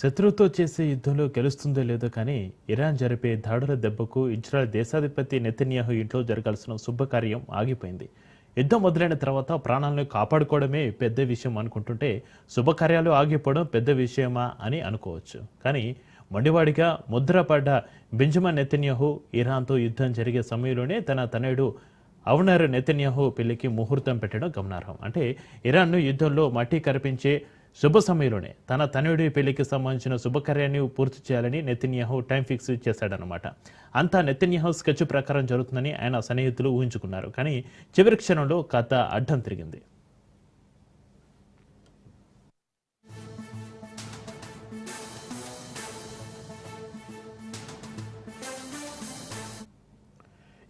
శత్రువుతో చేసే యుద్ధంలో గెలుస్తుందో లేదో కానీ ఇరాన్ జరిపే దాడుల దెబ్బకు ఇజ్రాయెల్ దేశాధిపతి నెతన్యాహు ఇంట్లో జరగాల్సిన శుభకార్యం ఆగిపోయింది. యుద్ధం మొదలైన తర్వాత ప్రాణాలను కాపాడుకోవడమే పెద్ద విషయం అనుకుంటుంటే శుభకార్యాలు ఆగిపోవడం పెద్ద విషయమా అని అనుకోవచ్చు. కానీ మొండివాడిగా ముద్రపడ్డ బెంజమిన్ నెతన్యాహు ఇరాన్తో యుద్ధం జరిగే సమయంలోనే తన తనయుడు అవనర్ నెతన్యాహు పెళ్లికి ముహూర్తం పెట్టడం గమనార్హం. అంటే ఇరాన్ను యుద్ధంలో మట్టి కరిపించే శుభ సమయంలోనే తన తనయుడి పెళ్లికి సంబంధించిన శుభకార్యాన్ని పూర్తి చేయాలని నెతన్యాహు టైం ఫిక్స్ చేశాడనమాట. అంతా నెతన్యాహు స్కెచ్ ప్రకారం జరుగుతుందని ఆయన సన్నిహితులు ఊహించుకున్నారు. కానీ చివరి క్షణంలో కథ అడ్డం తిరిగింది.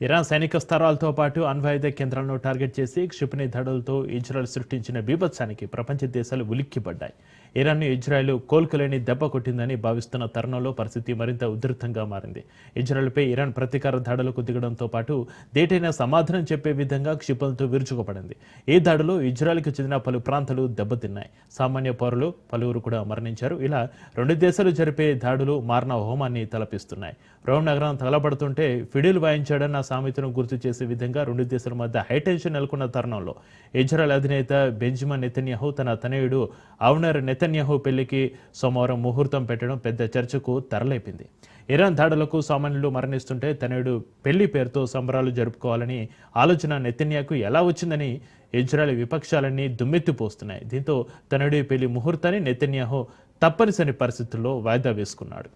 ఇరాన్ సైనిక స్థలాలతో పాటు అణ్వాయుధ కేంద్రాలను టార్గెట్ చేసి క్షిపణి దాడులతో ఇజ్రాయెల్ సృష్టించిన బీభత్సానికి ప్రపంచ దేశాలు ఉలిక్కిపడ్డాయి. ఇరాన్ను ఇజ్రాయెల్ కోలుకోలేని దెబ్బ కొట్టిందని భావిస్తున్న తరుణంలో పరిస్థితి మరింత ఉధృతంగా మారింది. ఇజ్రాయెల్పై ఇరాన్ ప్రతీకార దాడులకు దిగడంతో పాటు దేటైనా సమాధానం చెప్పే విధంగా క్షిపణులతో విరుచుకుపడింది. ఈ దాడిలో ఇజ్రాయెల్కు చెందిన పలు ప్రాంతాలు దెబ్బతిన్నాయి. సామాన్య పౌరులు పలువురు కూడా మరణించారు. ఇలా రెండు దేశాలు జరిపే దాడులు మారణ హోమాన్ని తలపిస్తున్నాయి. రోమ్ నగరం తగలబడుతుంటే ఫిడిల్ వాయించాడన్న సామెతను గుర్తు చేసే విధంగా రెండు దేశాల మధ్య హైటెన్షన్ నెలకొన్న తరుణంలో ఇజ్రాయెల్ అధినేత బెంజమిన్ నెతన్యాహు తన తనయుడు అవనర్ నెతన్యాహు పెళ్లికి సోమవారం ముహూర్తం పెట్టడం పెద్ద చర్చకు తెరలేపింది. ఇరాన్ దాడులకు సామాన్యులు మరణిస్తుంటే తనయుడు పెళ్లి పేరుతో సంబరాలు జరుపుకోవాలని ఆలోచన నెతన్యాహుకు ఎలా వచ్చిందని ఇజ్రాయెల్ విపక్షాలన్నీ దుమ్మెత్తిపోస్తున్నాయి. దీంతో తనయుడి పెళ్లి ముహూర్తాన్ని నెతన్యాహు తప్పనిసరి పరిస్థితుల్లో వాయిదా వేసుకున్నాడు.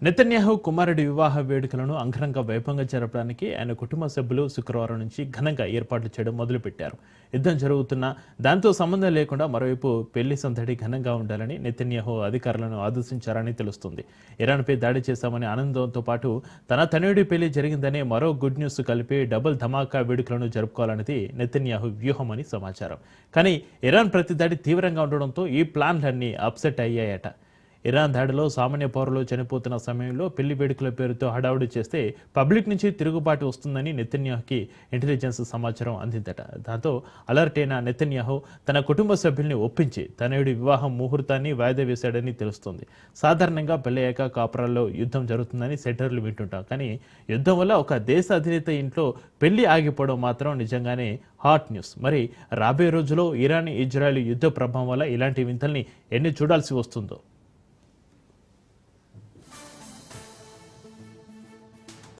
నెతన్యాహు కుమారుడి వివాహ వేడుకలను అంగరంగ వైభవంగా జరపడానికి ఆయన కుటుంబ సభ్యులు శుక్రవారం నుంచి ఘనంగా ఏర్పాట్లు చేయడం మొదలుపెట్టారు. యుద్ధం జరుగుతున్న దాంతో సంబంధం లేకుండా మరోవైపు పెళ్లి సందడి ఘనంగా ఉండాలని నెతన్యాహు అధికారులను ఆదేశించారని తెలుస్తుంది. ఇరాన్పై దాడి చేశామనే ఆనందంతో పాటు తన తనయుడి పెళ్లి జరిగిందనే మరో గుడ్ న్యూస్ కలిపి డబుల్ ధమాకా వేడుకలను జరుపుకోవాలనేది నెతన్యాహు వ్యూహం అని సమాచారం. కానీ ఇరాన్ ప్రతిదాడి తీవ్రంగా ఉండడంతో ఈ ప్లాన్లన్నీ అప్సెట్ అయ్యాయట. ఇరాన్ దాడిలో సామాన్య పౌరులు చనిపోతున్న సమయంలో పెళ్లి వేడుకల పేరుతో హడావుడి చేస్తే పబ్లిక్ నుంచి తిరుగుబాటు వస్తుందని నెతన్యాహుకి ఇంటెలిజెన్స్ సమాచారం అందిందట. దాంతో అలర్ట్ అయిన నెతన్యాహు తన కుటుంబ సభ్యుల్ని ఒప్పించి తనయుడి వివాహం ముహూర్తాన్ని వాయిదా వేశాడని తెలుస్తుంది. సాధారణంగా పెళ్ళయ్యాక కాపురాల్లో యుద్ధం జరుగుతుందని సెటర్లు వింటుంటాం. కానీ యుద్ధం వల్ల ఒక దేశ అధినేత ఇంట్లో పెళ్లి ఆగిపోవడం మాత్రం నిజంగానే హాట్ న్యూస్. మరి రాబోయే రోజుల్లో ఇరాన్ ఇజ్రాయెల్ యుద్ధ ప్రభావం వల్ల ఇలాంటి వింతల్ని ఎన్ని చూడాల్సి వస్తుందో.